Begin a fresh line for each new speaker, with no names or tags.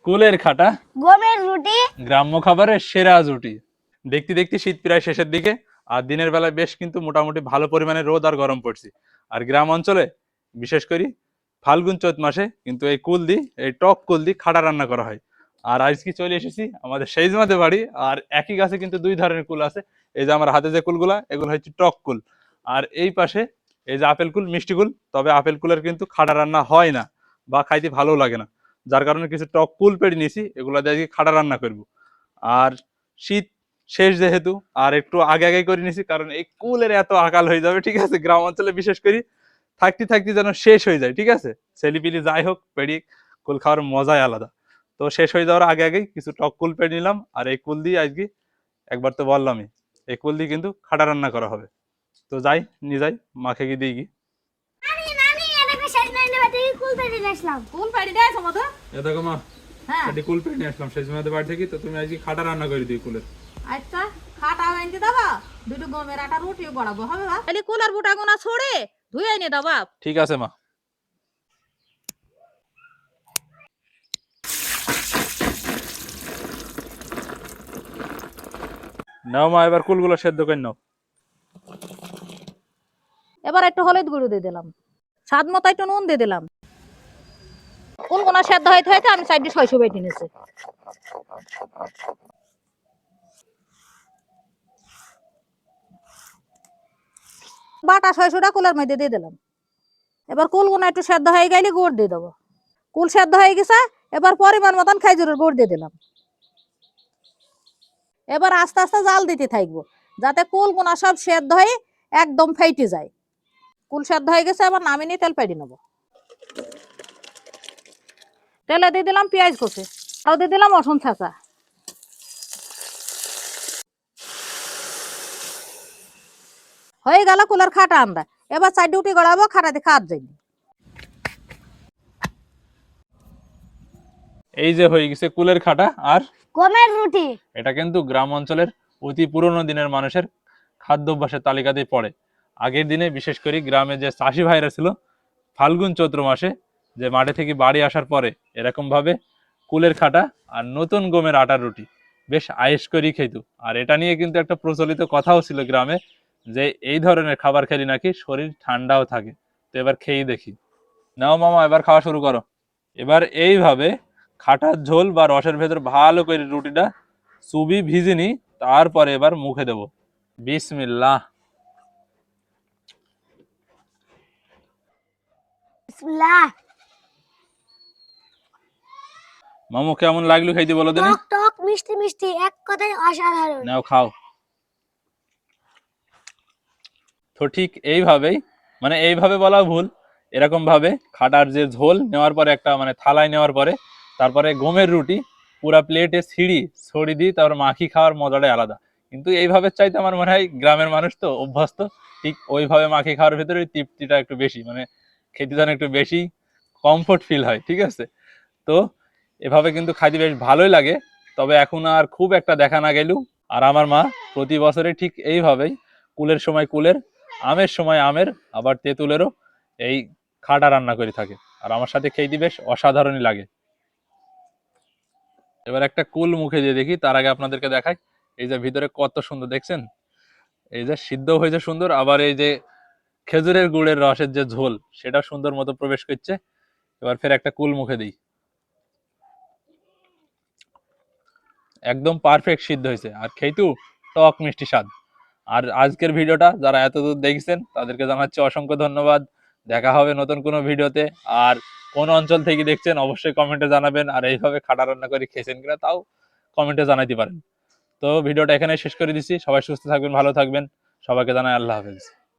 কুলের খাটা
গমের রুটি
গ্রাম্য খাবারের সেরা জুটি। দেখতে দেখতে শীত প্রায় শেষের দিকে, আর দিনের বেলায় বেশ কিন্তু মোটামুটি ভালো পরিমাণে রোদ আর গরম পড়ছে। আর গ্রাম অঞ্চলে বিশেষ করে ফাল্গুন চৈত মাসে কিন্তু এই কুল দি, এই টক কুল দি খাটা রান্না করা হয়। আর আজকে চলে এসেছি আমাদের সেইজমাতে বাড়ি, আর একই গাছে কিন্তু দুই ধরনের কুল আছে। এই যে আমার হাতে যে কুলগুলা, এগুলো হচ্ছে টক কুল। আর এই পাশে এই যে আপেল কুল, মিষ্টি কুল। তবে আপেল কুলের কিন্তু খাটা রান্না হয় না বা খাইতে ভালো লাগে না, যার কারণে কিছু টক কুল পেড়ে নিয়েছি, এগুলা দিয়ে খাটা রান্না করব। আর শীত শেষ যেহেতু আর একটু আগে আগে করে নিছি, কারণ এই কুলের এত আকাল হয়ে যাবে, ঠিক আছে, গ্রাম অঞ্চলে বিশেষ করে থাকতে থাকতে যেন শেষ হয়ে যায়, ঠিক আছে। ছেলিপিলি যাই হোক, পেড়ি কুল খাওয়ার মজাই আলাদা। তো শেষ হয়ে যাওয়ার আগে আগেই কিছু টক কুল পেড়ে নিলাম, আর এই কুল দিয়ে আজকে একবার তো বললামই, এই কুল দিয়ে কিন্তু খাটা রান্না করা হবে। তো যাই, নিয়ে যাই, মাখে গিয়ে দিই।
নানি নানি এটাকে শেষ নাই না বাটি কুল পেড়ে আসলাম।
কোন পাড়ি দেয় তোমাদের?
এ দেখো মা,
হ্যাঁ
এটি কুল পেড়ে নিয়ে আসলাম সেইজমাতে বাড়ি থেকে। তো তুমি আজকে খাটা রান্না করে দিই কুলের।
আচ্ছা, খাটা এনে দাবা, দুটো গমের আটা রুটিও গড়াবো, হবে বা? খালি কুলার বুটা গোনা ছড়ে ধুয়ে এনে দাও বাপ।
ঠিক আছে মা। নাও মা, এবার কুলগুলো সেদ্ধ করে নাও।
এবার একটু হলুদ গুঁড়ো দিয়ে দিলাম, স্বাদ মতো একটু নুন দিয়ে দিলাম। কুল গোনা সেদ্ধ হইতে হইতে আমি সাইডে শৈশব বেটে নিয়েছি। বাটা শৈশবটা কুলের মধ্যে দিয়ে দিলাম। এবার কুল গোনা একটু সেদ্ধ হয়ে গেলে গুড় দিয়ে দেবো। কুল সেদ্ধ হয়ে গেছে, এবার পরিমাণ মতন খেজুরের গুড় দিয়ে দিলাম। এবার আস্তে আস্তে জাল দিতে থাকবো, যাতে কুল গোনা সব সেদ্ধ হয়ে একদম ফেটে যায়। কুল সেদ্ধ হয়ে গেছে, এবার নামিয়ে নিয়ে তেল পেড়ে নেবো। তেলে দিয়ে দিলাম পেঁয়াজ কুচি, তাও দিয়ে দিলাম রসুন ছাঁচা। হয়ে গেল কুলের খাটা আন্দা। এবার চার ডিউটি গড়াবো, খাটাতে খাওয়ার জন্য।
এই যে হয়ে গেছে কুলের খাটা আর
গমের রুটি।
এটা কিন্তু গ্রাম অঞ্চলের অতি পুরনো দিনের মানুষের খাদ্য অভ্যাসের তালিকাতেই পড়ে। আগের দিনে বিশেষ করে গ্রামে যে চাষি ভাইরা ছিল, ফাল্গুন চৈত্র মাসে যে মাঠে থেকে বাড়ি আসার পরে এরকম ভাবে কুলের খাটা আর নতুন গমের আটার রুটি বেশ আয়েশ করি খেত। আর এটা নিয়ে কিন্তু একটা প্রচলিত কথাও ছিল গ্রামে, যে এই ধরনের খাবার খেলে নাকি শরীর ঠান্ডাও থাকে। তো এবার খেয়েই দেখি। নাও মামা, এবার খাওয়া শুরু করো। এবার এইভাবে খাটার ঝোল বা রসের ভেতর ভালো করে রুটিটা চুবি ভিজে নি, তারপরে এবার মুখে দেব। বিসমিল্লাহ।
বিসমিল্লাহ।
মামু, কেমন লাগলো খাইতে বলো দিনে?
টক টক মিষ্টি মিষ্টি, এক কথায় অসাধারণ।
নাও খাও। তো ঠিক এইভাবেই, মানে এইভাবে বলা ভুল, এরকম ভাবে খাটার যে ঝোল নেওয়ার পরে একটা মানে থালায় নেওয়ার পরে তারপরে গমের রুটি পুরা প্লেটে ছড়ি দিই, তারপর মাখি খাওয়ার মজাটাই আলাদা। কিন্তু এইভাবে চাইতে আমার মনে হয় গ্রামের মানুষ তো অভ্যস্ত, ঠিক ওইভাবে মাখি খাওয়ার ভিতরে তৃপ্তিটা একটু বেশি, মানে খেতে যেন একটু বেশি কমফোর্ট ফিল হয়, ঠিক আছে। তো এভাবে কিন্তু খাইতে বেশ ভালোই লাগে। তবে এখন আর খুব একটা দেখা না গেলেও, আর আমার মা প্রতি বছরে ঠিক এইভাবেই কুলের সময় কুলের, আমের সময় আমের, আবার তেঁতুলেরও এই খাটা রান্না করে থাকে। আর আমার সাথে খেতে বেশ অসাধারণই লাগে। এবার একটা কুল মুখে দিয়ে দেখি, তার আগে আপনাদেরকে দেখাই এই যে ভিতরে কত সুন্দর দেখছেন, এই যে সিদ্ধ হয়েছে সুন্দর, আবার এই যে খেজুরের গুড়ের রসের যে ঝোল সেটা সুন্দর মতো প্রবেশ করছে। এবার ফের একটা কুল মুখে দিই, একদম পারফেক্ট সিদ্ধ হয়েছে, আর খেতেও টক মিষ্টি স্বাদ। আর আজকের ভিডিওটা যারা এতদূর দেখছেন তাদেরকে জানাচ্ছি অসংখ্য ধন্যবাদ। দেখা হবে নতুন কোনো ভিডিওতে। আর কোন অঞ্চল থেকে দেখছেন অবশ্যই কমেন্টে জানাবেন, আর এইভাবে খাটা রান্না করে খেয়েছেন কিনা তাও কমেন্টে জানাইতে পারেন। তো ভিডিওটা এখানে শেষ করে দিচ্ছি। সবাই সুস্থ থাকবেন, ভালো থাকবেন। সবাইকে জানাই আল্লাহ হাফেজ।